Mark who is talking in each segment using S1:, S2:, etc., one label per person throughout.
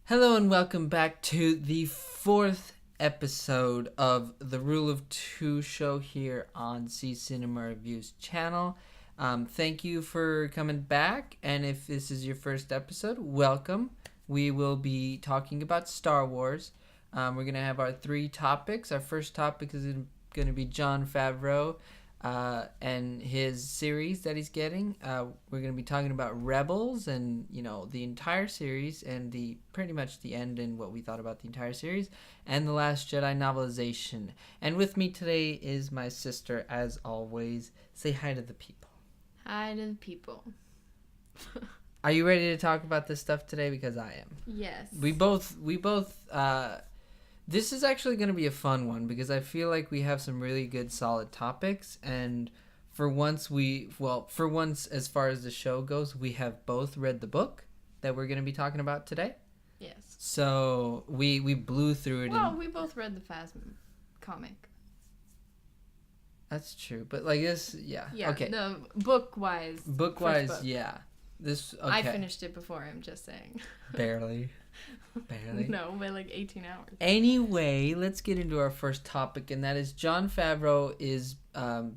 S1: Hello and welcome back to the fourth episode of the Rule of Two show here on C Cinema Reviews channel. Thank you for coming back, and if this is your first episode, welcome. We will be talking about Star Wars. We're going to have our three topics. Our first topic is going to be Jon Favreau and his series that he's getting. We're going to be talking about Rebels and, the entire series and pretty much the end and what we thought about the entire series, and the Last Jedi novelization. And with me today is my sister, as always. Say hi to the people.
S2: Hi to the people.
S1: Are you ready to talk about this stuff today? Because I am.
S2: Yes.
S1: We both this is actually going to be a fun one because I feel like we have some really good solid topics, and for once as far as the show goes, we have both read the book that we're going to be talking about today.
S2: Yes.
S1: So we blew through it.
S2: Well, we both read the Phasm comic.
S1: That's true, but like this, yeah. Okay.
S2: No, book-wise.
S1: Book-wise, yeah. This okay.
S2: I finished it before him, just saying.
S1: Barely.
S2: No, by like 18 hours.
S1: Anyway, let's get into our first topic, and that is Jon Favreau is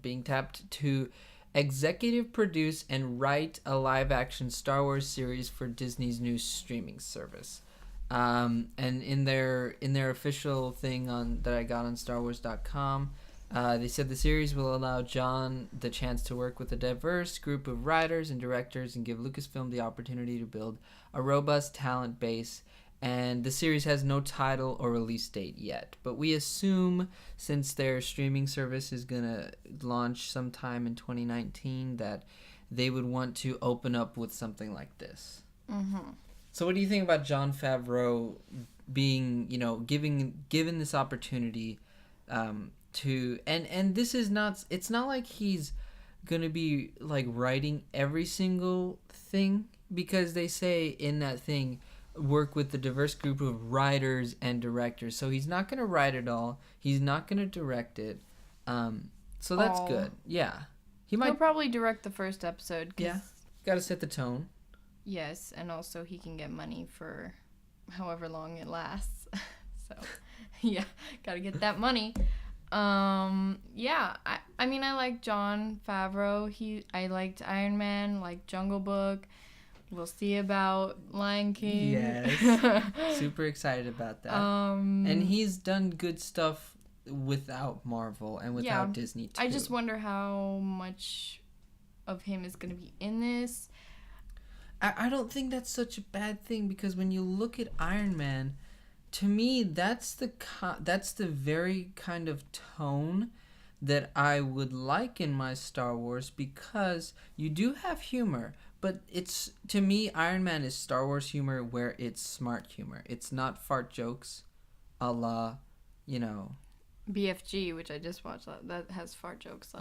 S1: being tapped to executive produce and write a live-action Star Wars series for Disney's new streaming service. And in their official thing that I got on StarWars.com, they said the series will allow Jon the chance to work with a diverse group of writers and directors and give Lucasfilm the opportunity to build a robust talent base. And the series has no title or release date yet, but we assume since their streaming service is going to launch sometime in 2019 that they would want to open up with something like this.
S2: Mm-hmm.
S1: So what do you think about Jon Favreau being, given this opportunity to, and this is not, it's not like he's going to be like writing every single thing, because they say in that thing, work with the diverse group of writers and directors. So he's not going to write it all. He's not going to direct it. So that's good. Yeah.
S2: He'll probably direct the first episode.
S1: Yeah. Got to set the tone.
S2: Yes, and also he can get money for however long it lasts. So, yeah, got to get that money. Yeah, I mean, I like Jon Favreau. I liked Iron Man, like Jungle Book. We'll see about Lion King.
S1: Yes. Super excited about that. And he's done good stuff without Marvel and without Disney too.
S2: I just wonder how much of him is going to be in this.
S1: I don't think that's such a bad thing, because when you look at Iron Man, to me that's the very kind of tone that I would like in my Star Wars, because you do have humor. But to me, Iron Man is Star Wars humor where it's smart humor. It's not fart jokes, a la,
S2: BFG, which I just watched, that has fart jokes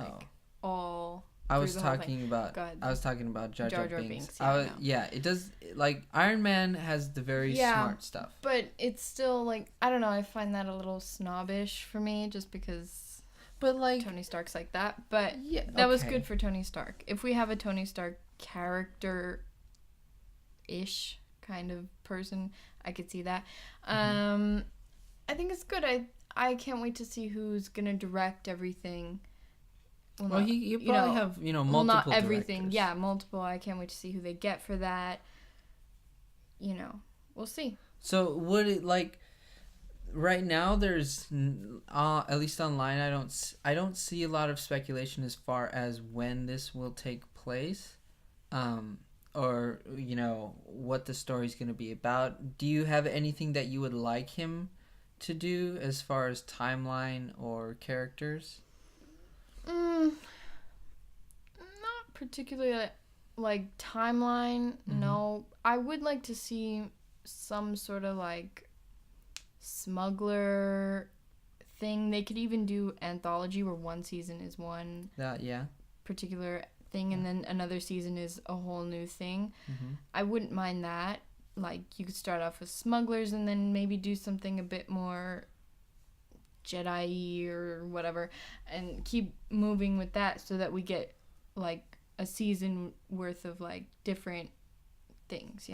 S2: all.
S1: I was talking about Jar Jar Binks.
S2: Yeah,
S1: it does. Like Iron Man has the very smart stuff.
S2: But it's still like, I don't know. I find that a little snobbish for me, just because.
S1: But like
S2: Tony Stark's like that. But yeah, that was good for Tony Stark. If we have a Tony Stark character-ish kind of person, I could see that. I think it's good. I can't wait to see who's gonna direct everything.
S1: Well, you probably have multiple.
S2: Well, not everything.
S1: Directors.
S2: Yeah, multiple. I can't wait to see who they get for that. We'll see.
S1: So would it like? Right now, there's at least online. I don't see a lot of speculation as far as when this will take place. Or what the story's going to be about. Do you have anything that you would like him to do as far as timeline or characters?
S2: Not particularly like timeline.
S1: Mm-hmm.
S2: No, I would like to see some sort of like smuggler thing. They could even do anthology where one season is one particular thing, and then another season is a whole new thing. I wouldn't mind that. Like, you could start off with smugglers and then maybe do something a bit more Jedi or whatever, and keep moving with that so that we get like a season worth of like different things,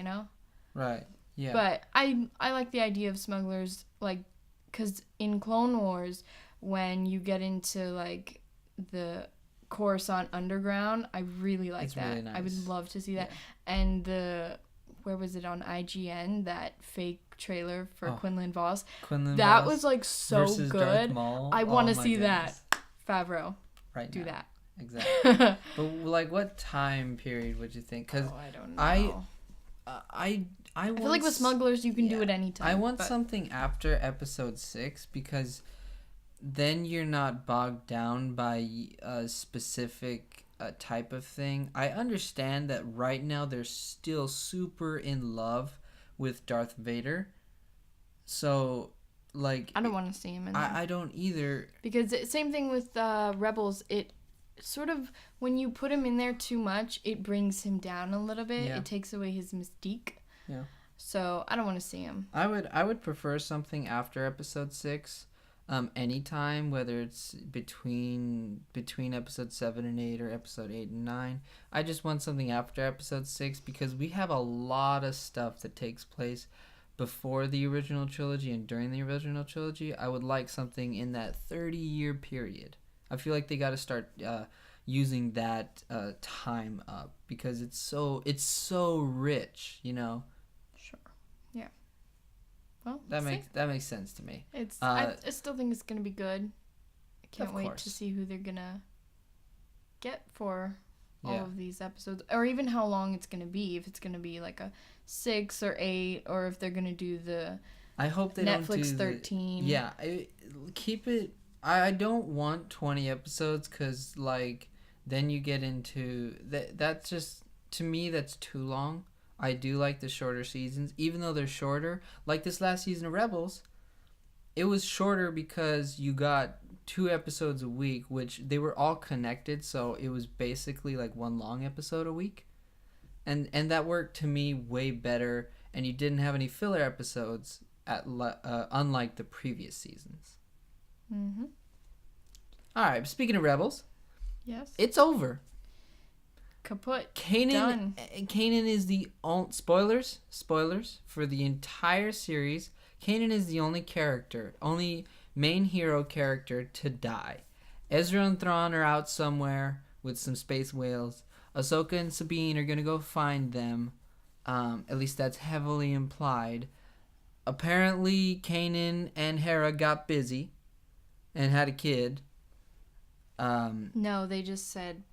S1: Right. Yeah.
S2: But I like the idea of smugglers, like, because in Clone Wars, when you get into, like, the Coruscant Underground, I really like that. Really nice. I would love to see that. Yeah. And where was it, on IGN, that fake trailer for Quinlan Vos? That was, like, so good. Darth Maul. I want to see that. Favreau.
S1: Right.
S2: Do that.
S1: Exactly. But, like, what time period would you think? Because
S2: I don't know. I feel like with smugglers, you can do it anytime.
S1: I want something after episode 6, because then you're not bogged down by a specific type of thing. I understand that right now they're still super in love with Darth Vader. So, like...
S2: I don't want to see him in there.
S1: I don't either.
S2: Because same thing with Rebels, it sort of, when you put him in there too much, it brings him down a little bit. Yeah. It takes away his mystique.
S1: Yeah.
S2: So I don't want to see him.
S1: I would prefer something after episode 6, anytime, whether it's between episode 7 and 8 or episode 8 and 9. I just want something after episode 6, because we have a lot of stuff that takes place before the original trilogy and during the original trilogy. I would like something in that 30-year period. I feel like they got to start using that time up, because it's so rich, you know.
S2: Sure. Yeah. Well,
S1: that makes sense to me.
S2: I still think it's gonna be good. I can't wait to see who they're gonna get for all of these episodes, or even how long it's gonna be. If it's gonna be like a 6 or 8, or if they're gonna do the
S1: I hope they
S2: Netflix
S1: don't do
S2: 13.
S1: Keep it. I don't want 20 episodes, because, like, then you get into... That's just... To me, that's too long. I do like the shorter seasons, even though they're shorter. Like this last season of Rebels, it was shorter because you got 2 episodes a week, which they were all connected, so it was basically like one long episode a week. And that worked to me way better, and you didn't have any filler episodes, unlike the previous seasons.
S2: Mm-hmm.
S1: All right. Speaking of Rebels,
S2: yes,
S1: it's over.
S2: Kaput.
S1: Kanan is the only spoilers for the entire series. Kanan is the only main hero character to die. Ezra and Thrawn are out somewhere with some space whales. Ahsoka and Sabine are gonna go find them. At least that's heavily implied. Apparently, Kanan and Hera got busy and had a kid.
S2: No, they just said,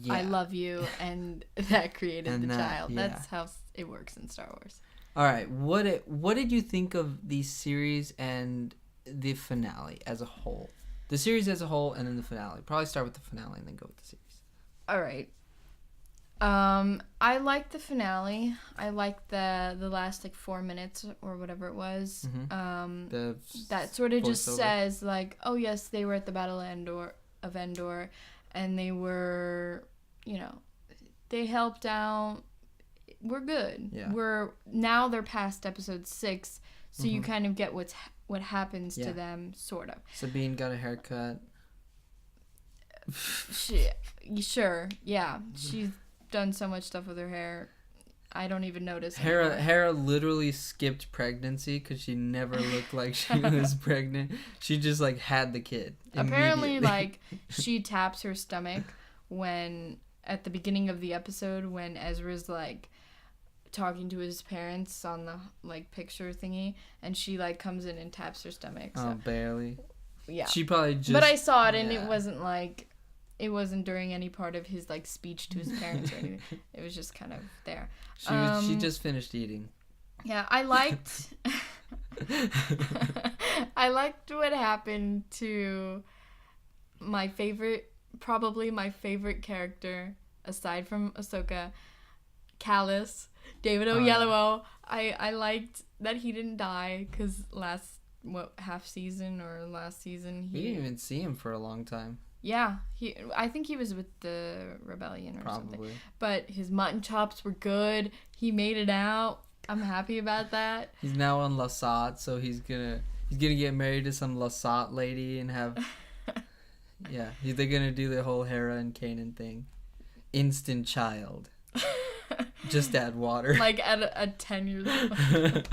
S2: I love you, and that created the child. Yeah. That's how it works in Star Wars.
S1: All right, what did you think of the series and the finale as a whole? The series as a whole, and then the finale. Probably start with the finale and then go with the series.
S2: All right. I liked the finale. I liked the last, like, 4 minutes or whatever it was.
S1: Mm-hmm.
S2: That sort of just says, like, oh yes, they were at the Battle of Endor, and they were, you know, they helped out. We're good. Yeah. Now they're past episode 6, so you kind of get what happens to them, sort of.
S1: Sabine got a haircut.
S2: Sure, yeah. She's done so much stuff with her hair. I don't even notice.
S1: Hera literally skipped pregnancy because she never looked like she was pregnant. She just, like, had the kid.
S2: Apparently, like, she taps her stomach when, at the beginning of the episode, when Ezra's, like, talking to his parents on the, like, picture thingy, and she, like, comes in and taps her stomach. So.
S1: Oh, barely.
S2: Yeah.
S1: She probably just...
S2: But I saw it, and it wasn't, like... It wasn't during any part of his, like, speech to his parents or anything. It was just kind of there.
S1: She just finished eating.
S2: Yeah, I liked... I liked what happened to probably my favorite character, aside from Ahsoka, Callus, David Oyelowo. I liked that he didn't die, because last season
S1: we didn't even see him for a long time.
S2: Yeah, I think he was with the rebellion or something. But his mutton chops were good. He made it out. I'm happy about that.
S1: He's now on Lasat, so he's gonna get married to some Lasat lady and have they're gonna do the whole Hera and Kanan thing. Instant child. Just add water.
S2: Like at 10 years old.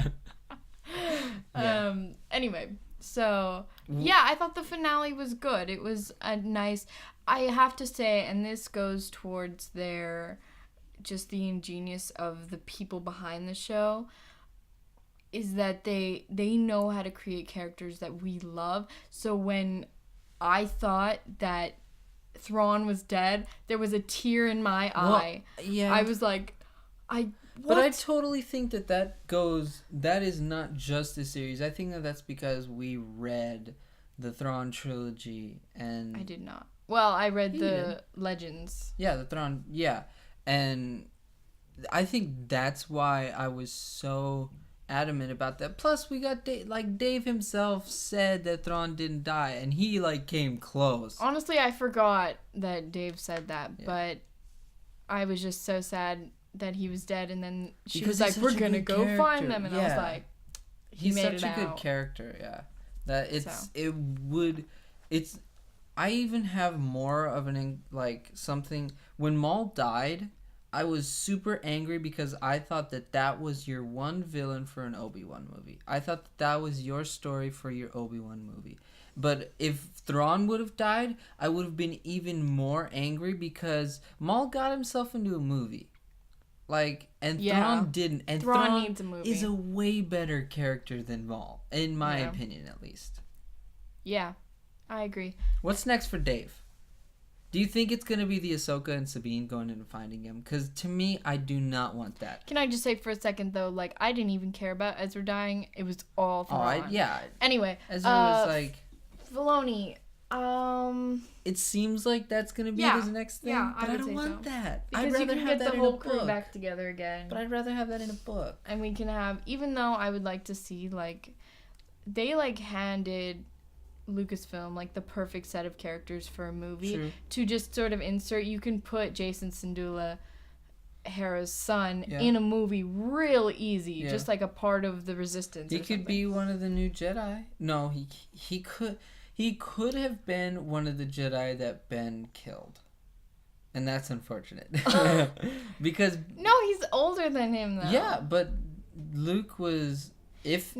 S2: Anyway, so yeah, I thought the finale was good. It was a nice, I have to say, and this goes towards just the ingenious of the people behind the show, is that they know how to create characters that we love. So when I thought that Thrawn was dead, there was a tear in my eye. Yeah. I was like, what?
S1: But I totally think that is not just the series. I think that's because we read the Thrawn trilogy, and
S2: I did not. Well, I read the Legends.
S1: Yeah, the Thrawn, yeah. And I think that's why I was so adamant about that. Plus, we got Dave himself said that Thrawn didn't die, and he came close.
S2: Honestly, I forgot that Dave said that, but I was just so sad that he was dead, and then she was like, "We're gonna go find them," and I was like,
S1: "He's such a good character." Yeah, that I even have more of something when Maul died. I was super angry because I thought that was your one villain for an Obi-Wan movie. I thought that was your story for your Obi-Wan movie. But if Thrawn would have died, I would have been even more angry because Maul got himself into a movie. Thrawn didn't. And Thrawn
S2: needs a movie.
S1: Is a way better character than Maul, in my opinion at least.
S2: Yeah, I agree.
S1: What's next for Dave? Do you think it's going to be the Ahsoka and Sabine going in and finding him? Because to me, I do not want that.
S2: Can I just say for a second, though, I didn't even care about Ezra dying. It was all Thrawn.
S1: Yeah.
S2: Anyway.
S1: Ezra was
S2: Filoni.
S1: It seems like that's going to be his next thing.
S2: Yeah,
S1: but I don't want that.
S2: Because I'd rather you can get the whole crew back together again.
S1: But I'd rather have that in a book.
S2: And we can have, even though I would like to see, they, handed Lucasfilm the perfect set of characters for a movie to just sort of insert. You can put Jason Syndulla, Hera's son, in a movie real easy, just like a part of the Resistance.
S1: He could be one of the new Jedi. No, he could have been one of the Jedi that Ben killed, and that's unfortunate because
S2: he's older than him though.
S1: Yeah, but Luke was. If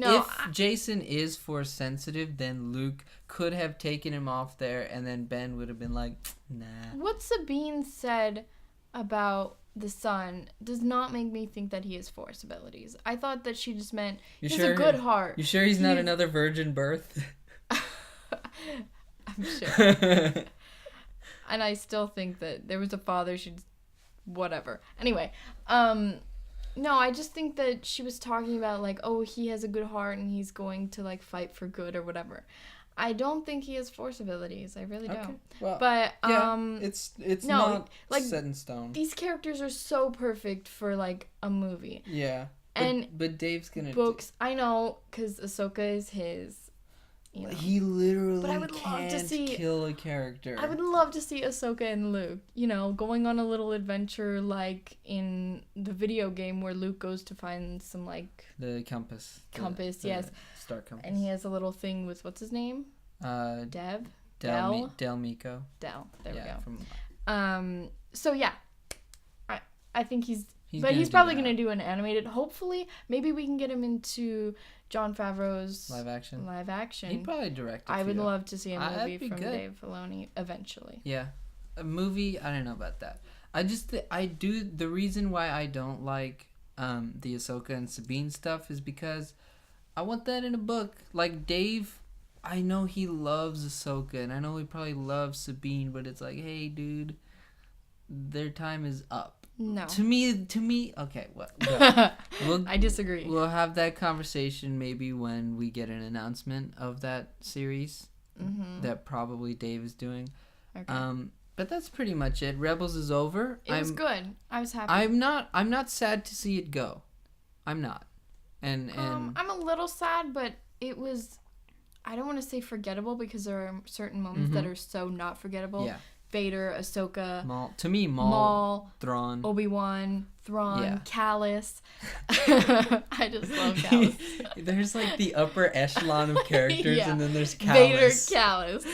S1: Jason is Force sensitive, then Luke could have taken him off there, and then Ben would have been like, nah.
S2: What Sabine said about the son does not make me think that he has Force abilities. I thought that she just meant he's a good heart.
S1: You sure he's not another virgin birth?
S2: I'm sure. And I still think that there was a father, whatever. Anyway, no, I just think that she was talking about, he has a good heart and he's going to, fight for good or whatever. I don't think he has Force abilities. I really don't. Well, but,
S1: it's not set in stone.
S2: These characters are so perfect for, a movie.
S1: Yeah. But Dave's gonna
S2: books, I know, because Ahsoka is his.
S1: He literally can't kill a character.
S2: I would love to see Ahsoka and Luke, going on a little adventure in the video game where Luke goes to find some
S1: the compass.
S2: Yes.
S1: Star compass.
S2: And he has a little thing with what's his name? Dev?
S1: Del Meeko.
S2: Del. There we go. So yeah. I think he's he's probably going to do an animated. Hopefully, maybe we can get him into Jon Favreau's live action.
S1: He'd probably direct it.
S2: I would love to see a movie from Dave Filoni eventually.
S1: Yeah. A movie, I don't know about that. The reason why I don't like the Ahsoka and Sabine stuff is because I want that in a book. Dave, I know he loves Ahsoka and I know he probably loves Sabine, but it's hey dude, their time is up.
S2: No.
S1: To me, okay, well,
S2: I disagree.
S1: We'll have that conversation maybe when we get an announcement of that series that probably Dave is doing. Okay. But that's pretty much it. Rebels is over.
S2: It was good. I was happy.
S1: I'm not sad to see it go. I'm not. And
S2: I'm a little sad, but it was, I don't want to say forgettable because there are certain moments that are so not forgettable. Yeah. Vader, Ahsoka,
S1: Maul, Thrawn,
S2: Obi-Wan, Thrawn, Callus. I just love Callus.
S1: There's the upper echelon of characters, and then there's Callus.
S2: Vader,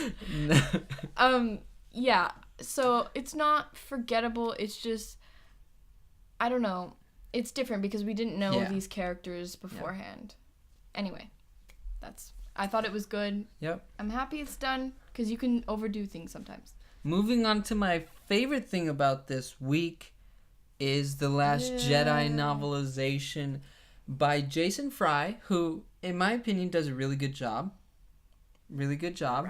S2: Callus. Yeah. So it's not forgettable. It's just, I don't know. it's different because we didn't know these characters beforehand. Anyway, I thought it was good.
S1: Yep.
S2: I'm happy it's done because you can overdo things sometimes.
S1: Moving on to my favorite thing about this week is the Last Jedi novelization by Jason Fry, who, in my opinion, does a really good job. Really good job.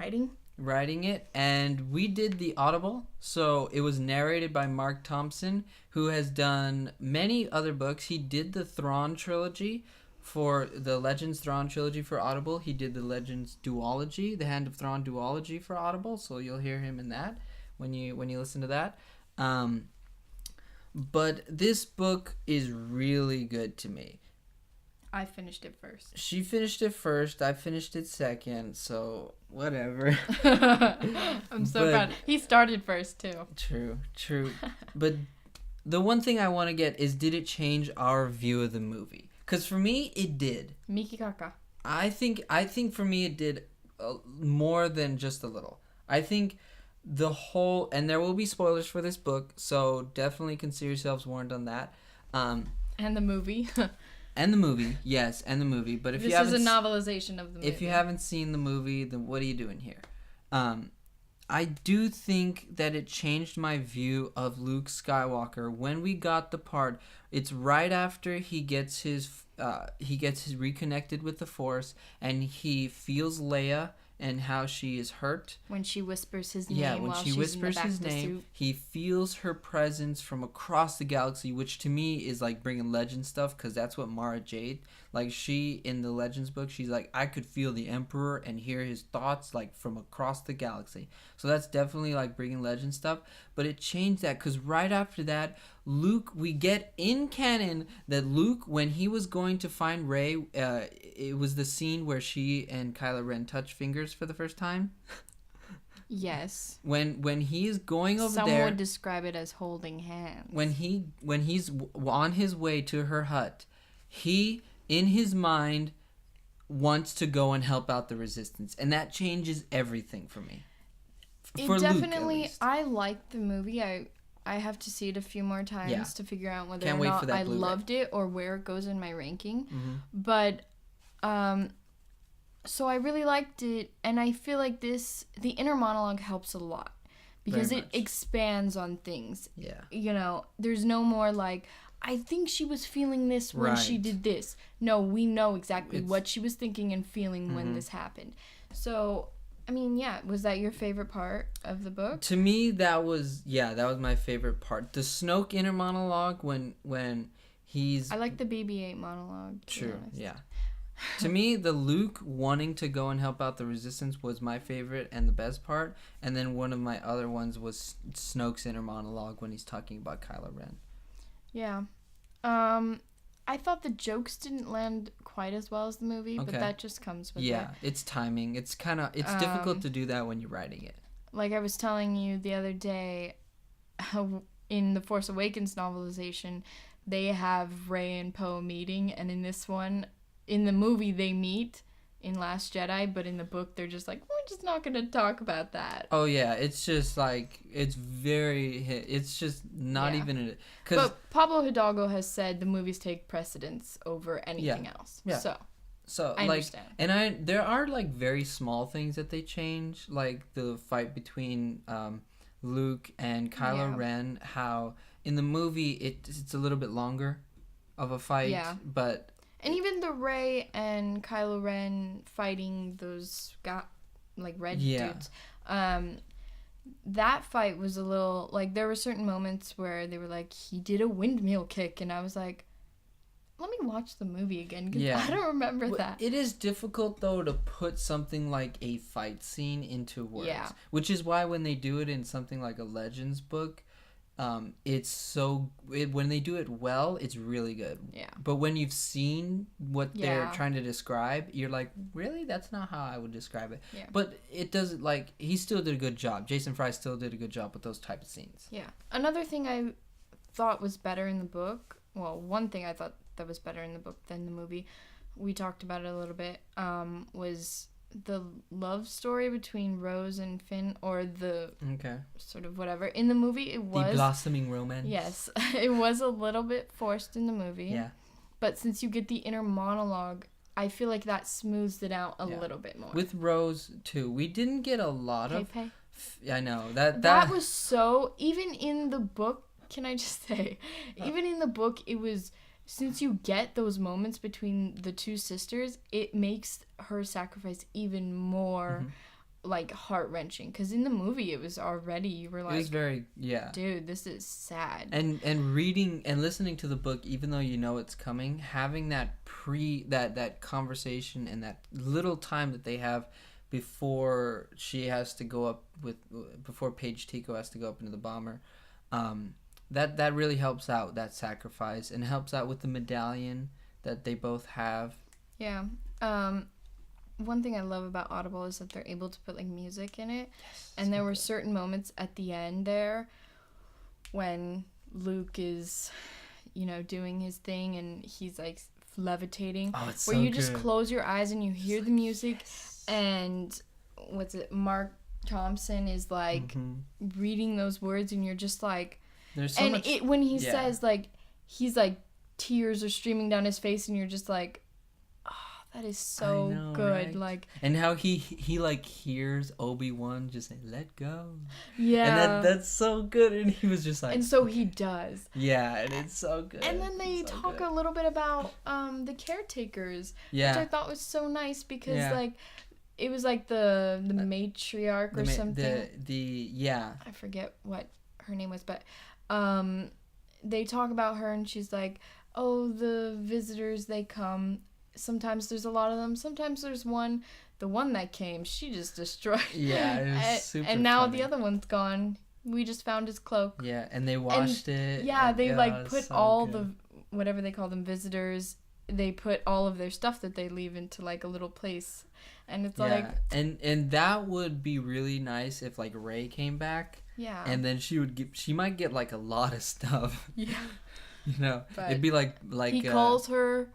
S1: Writing it. And we did the Audible. So it was narrated by Mark Thompson, who has done many other books. He did the Thrawn trilogy for the Legends Thrawn trilogy for Audible. He did the Legends duology, the Hand of Thrawn duology for Audible. So you'll hear him in that when you listen to that. But this book is really good to me.
S2: I finished it first.
S1: She finished it first. I finished it second. So whatever.
S2: I'm so proud. He started first too.
S1: True. But the one thing I want to get is, did it change our view of the movie? Because for me, it did.
S2: Miki Kaka.
S1: I think for me it did more than just a little. I think the whole, and there will be spoilers for this book, so definitely consider yourselves warned on that.
S2: And the movie.
S1: And the movie, yes, and the movie. But if
S2: this
S1: you haven't,
S2: is a novelization of the movie.
S1: If you haven't seen the movie, then what are you doing here? I do think that it changed my view of Luke Skywalker when we got the part. It's right after he gets his reconnected with the Force, and he feels Leia and how she is hurt.
S2: When she whispers his name.
S1: Yeah, when she whispers his name, he feels her presence from across the galaxy, which to me is like bringing Legend stuff, because that's what Mara Jade, like, she in the Legends book, she's like, I could feel the Emperor and hear his thoughts like from across the galaxy. So that's definitely like bringing Legend stuff. But it changed that because right after that, Luke, we get in canon that Luke, when he was going to find Rey, it was the scene where she and Kylo Ren touch fingers for the first time.
S2: Yes.
S1: When he is going over
S2: Some
S1: there,
S2: would describe it as holding hands.
S1: When he's on his way to her hut, he, in his mind, wants to go and help out the Resistance, and that changes everything for me. For
S2: definitely,
S1: Luke,
S2: I liked the movie. I have to see it a few more times to figure out whether or not I loved it or where it goes in my ranking. Mm-hmm. But so I really liked it, and I feel like the inner monologue helps a lot because it expands on things. Yeah. You know, there's no more like, I think she was feeling this when she did this. No, we know exactly what she was thinking and feeling when this happened. So, I mean, yeah, was that your favorite part of the book?
S1: To me, that was my favorite part. The Snoke inner monologue when he's...
S2: I like the BB-8 monologue.
S1: True, yeah. To me, the Luke wanting to go and help out the Resistance was my favorite and the best part. And then one of my other ones was Snoke's inner monologue when he's talking about Kylo Ren. Yeah.
S2: I thought the jokes didn't land quite as well as the movie, but that just comes with it.
S1: Yeah, it's timing. It's difficult to do that when you're writing it.
S2: Like I was telling you the other day, in the Force Awakens novelization, they have Rey and Poe meeting, and in this one, in the movie they meet in Last Jedi, but in the book they're just like, we're just not going to talk about that.
S1: Oh yeah, it's just like, it's just not even...
S2: But Pablo Hidalgo has said the movies take precedence over anything else. Yeah. So I understand.
S1: And there are like very small things that they change, like the fight between Luke and Kylo Ren, how in the movie it's a little bit longer of a fight, but...
S2: And even the Rey and Kylo Ren fighting those red dudes, that fight was a little, like, there were certain moments where they were like, he did a windmill kick, and I was like, let me watch the movie again, because I don't remember that.
S1: It is difficult, though, to put something like a fight scene into words, which is why when they do it in something like a Legends book, when they do it well, it's really good. Yeah. But when you've seen what they're trying to describe, you're like, really? That's not how I would describe it. Yeah. But it doesn't, like, he still did a good job. Jason Fry still did a good job with those type of scenes.
S2: Yeah. Another thing I thought was better in the book, well, one thing I thought that was better in the book than the movie, we talked about it a little bit, was the love story between Rose and Finn, or the sort of whatever. In the movie, it was...
S1: The blossoming romance.
S2: Yes. It was a little bit forced in the movie.
S1: Yeah.
S2: But since you get the inner monologue, I feel like that smooths it out a little bit more.
S1: With Rose, too. We didn't get a lot of... I know.
S2: That was so... Even in the book, can I just say... Even in the book, it was... Since you get those moments between the two sisters, it makes her sacrifice even more, like, heart-wrenching. Because in the movie, it was already... You were like...
S1: It was very... Yeah.
S2: Dude, this is sad.
S1: And reading and listening to the book, even though you know it's coming, having that that conversation and that little time that they have before she has to go up with... Before Paige Tico has to go up into the bomber... That really helps out, that sacrifice, and helps out with the medallion that they both have.
S2: Yeah. One thing I love about Audible is that they're able to put, like, music in it. Yes, and there were certain moments at the end there when Luke is, you know, doing his thing and he's, like, levitating.
S1: Oh, it's
S2: where
S1: so
S2: you
S1: good.
S2: Just close your eyes and you hear the music, and Mark Thompson is, like, reading those words, and you're just like...
S1: There's so much...
S2: when he says, like, he's like, tears are streaming down his face, and you're just like, oh, that is so good. Right? Like,
S1: and how he like hears Obi-Wan just say, "Let go."
S2: Yeah.
S1: And that's so good. And he was just like...
S2: And so he does.
S1: Yeah, and it's so good.
S2: And then they talk a little bit about the caretakers, which I thought was so nice because, like, it was like the matriarch or something. I forget what her name was, but... they talk about her, and she's like, oh, the visitors, they come. Sometimes there's a lot of them. Sometimes there's one. The one that came, she just destroyed.
S1: Yeah, it was super
S2: And now
S1: funny.
S2: the other one's gone. We just found his cloak.
S1: Yeah, and they washed it.
S2: Yeah, they like put all the, whatever they call them, visitors, they put all of their stuff that they leave into like a little place. And it's like...
S1: And that would be really nice if like Rey came back.
S2: Yeah.
S1: And then she might get like a lot of stuff.
S2: Yeah.
S1: You know, but it'd be like
S2: he calls her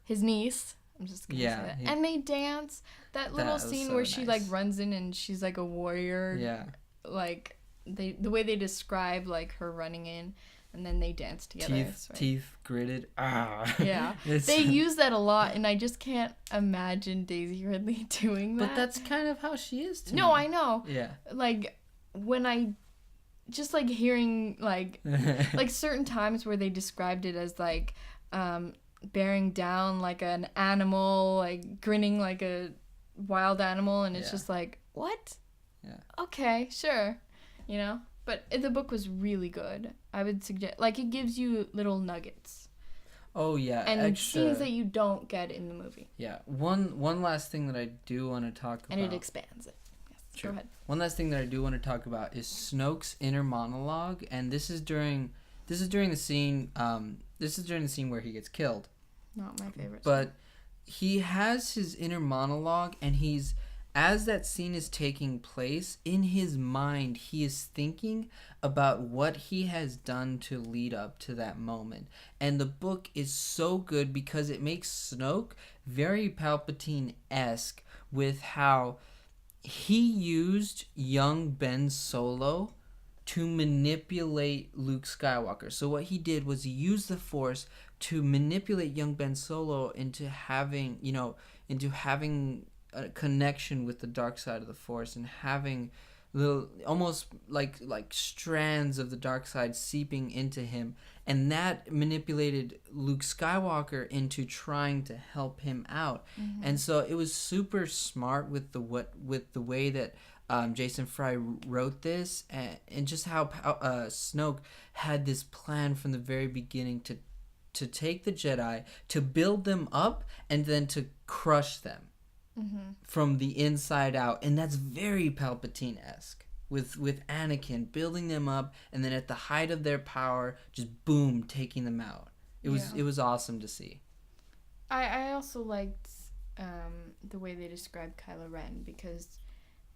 S2: his niece. I'm just gonna say that.
S1: Yeah.
S2: And they dance. That little scene where she like runs in and she's like a warrior.
S1: Yeah.
S2: Like the way they describe like her running in, and then they dance together.
S1: Teeth gritted. Ah.
S2: Yeah. They use that a lot, and I just can't imagine Daisy Ridley doing that.
S1: But that's kind of how she is to me.
S2: No, I know.
S1: Yeah.
S2: Like when I just like hearing like like certain times where they described it as like bearing down like an animal, like grinning like a wild animal, and it's just like, what?
S1: Yeah.
S2: Okay, sure. You know? But the book was really good. I would suggest, like, it gives you little nuggets.
S1: Oh yeah,
S2: and
S1: extra
S2: scenes that you don't get in the movie.
S1: Yeah. One last thing that I do want to talk about.
S2: And it expands it. Go ahead.
S1: One last thing that I do want to talk about is Snoke's inner monologue, and this is during the scene where he gets killed.
S2: Not my favorite.
S1: But he has his inner monologue, and as that scene is taking place, in his mind he is thinking about what he has done to lead up to that moment. And the book is so good because it makes Snoke very Palpatine-esque with how he used young Ben Solo to manipulate Luke Skywalker. So what he did was he used the Force to manipulate young Ben Solo into having a connection with the dark side of the Force, and having little almost like strands of the dark side seeping into him, and that manipulated Luke Skywalker into trying to help him out. Mm-hmm. And so it was super smart with the way that Jason Fry wrote this, and just how Snoke had this plan from the very beginning to take the Jedi, to build them up, and then to crush them. Mm-hmm. From the inside out. And that's very Palpatine-esque with Anakin, building them up, and then at the height of their power, just boom, taking them out. It was awesome to see.
S2: I also liked the way they described Kylo Ren, because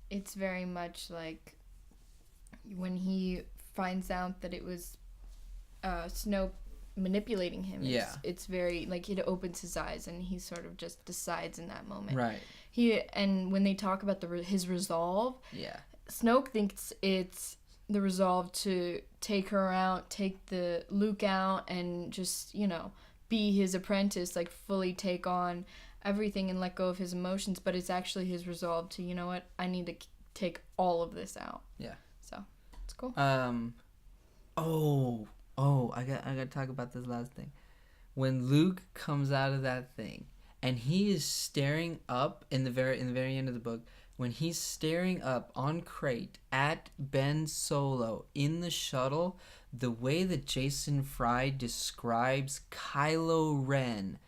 S2: it's very much like when he finds out that it was Snoke manipulating him.
S1: Yeah.
S2: It's very, like, it opens his eyes and he sort of just decides in that moment.
S1: Right.
S2: And when they talk about his resolve,
S1: yeah,
S2: Snoke thinks it's the resolve to take her out, take the Luke out, and just, be his apprentice, like, fully take on everything and let go of his emotions. But it's actually his resolve to, you know what, I need to take all of this out.
S1: Yeah.
S2: So it's cool.
S1: I got to talk about this last thing. When Luke comes out of that thing and he is staring up in the very end of the book, when he's staring up on Crate at Ben Solo in the shuttle, the way that Jason Fry describes Kylo Ren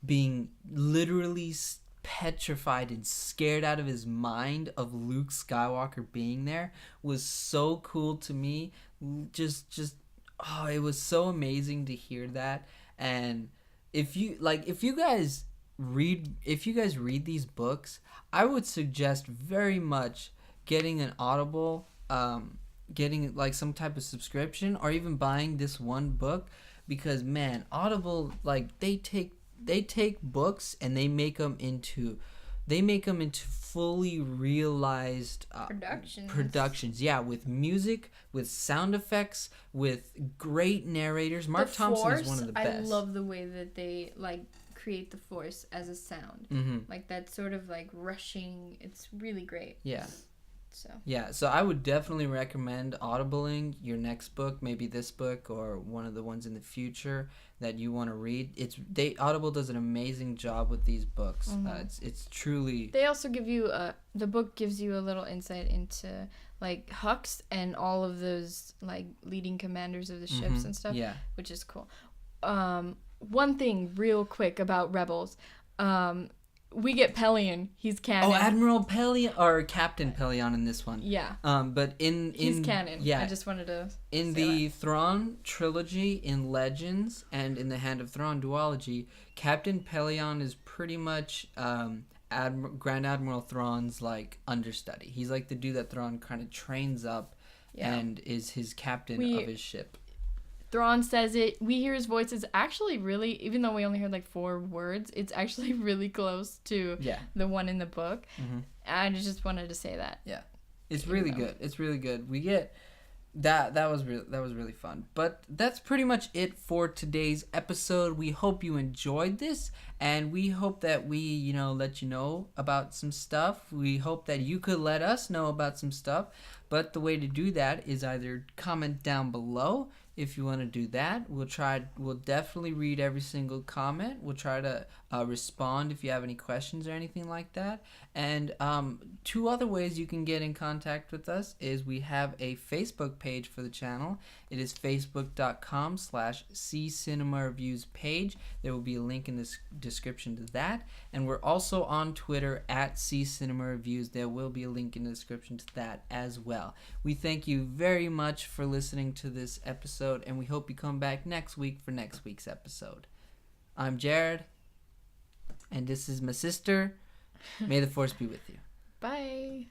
S1: being literally petrified and scared out of his mind of Luke Skywalker being there was so cool to me. It was so amazing to hear that. And if you guys read these books, I would suggest very much getting an Audible, getting like some type of subscription, or even buying this one book, because man, Audible, like, they take books and they make them into fully realized productions. Yeah, with music, with sound effects, with great narrators. Mark Thompson is one of the best.
S2: I love the way that they, like, create the Force as a sound.
S1: Mm-hmm.
S2: Like, that sort of, like, rushing. It's really great.
S1: Yeah.
S2: So
S1: I would definitely recommend Audibling your next book, maybe this book or one of the ones in the future that you want to read. Audible does an amazing job with these books.
S2: Mm-hmm.
S1: It's truly.
S2: They also give you the book gives you a little insight into, like, Hux and all of those, like, leading commanders of the ships and stuff.
S1: Yeah,
S2: which is cool. One thing real quick about Rebels. We get Pelion. He's canon.
S1: Oh, Admiral Pelion or Captain Pelion in this one.
S2: Yeah.
S1: But he's
S2: canon.
S1: Yeah.
S2: I just wanted to.
S1: In the Thrawn trilogy, in Legends, and in the Hand of Thrawn duology, Captain Pelion is pretty much Grand Admiral Thrawn's, like, understudy. He's like the dude that Thrawn kind of trains up, and is his captain of his ship.
S2: Thrawn says it. We hear his voice is actually really, even though we only heard like 4 words, it's actually really close to the one in the book. Mm-hmm. I just wanted to say that.
S1: Yeah, it's really good. It's really good. We get that was really fun. But that's pretty much it for today's episode. We hope you enjoyed this, and we hope that we let you know about some stuff. We hope that you could let us know about some stuff. But the way to do that is either comment down below. If you want to do that, we'll definitely read every single comment. We'll try to respond if you have any questions or anything like that. And 2 other ways you can get in contact with us is we have a Facebook page for the channel. It is facebook.com/ccinemareviews page. There will be a link in the description to that. And we're also on Twitter @ccinemareviews. There will be a link in the description to that as well. We thank you very much for listening to this episode, and we hope you come back next week for next week's episode. I'm Jared, and this is my sister. May the Force be with you.
S2: Bye.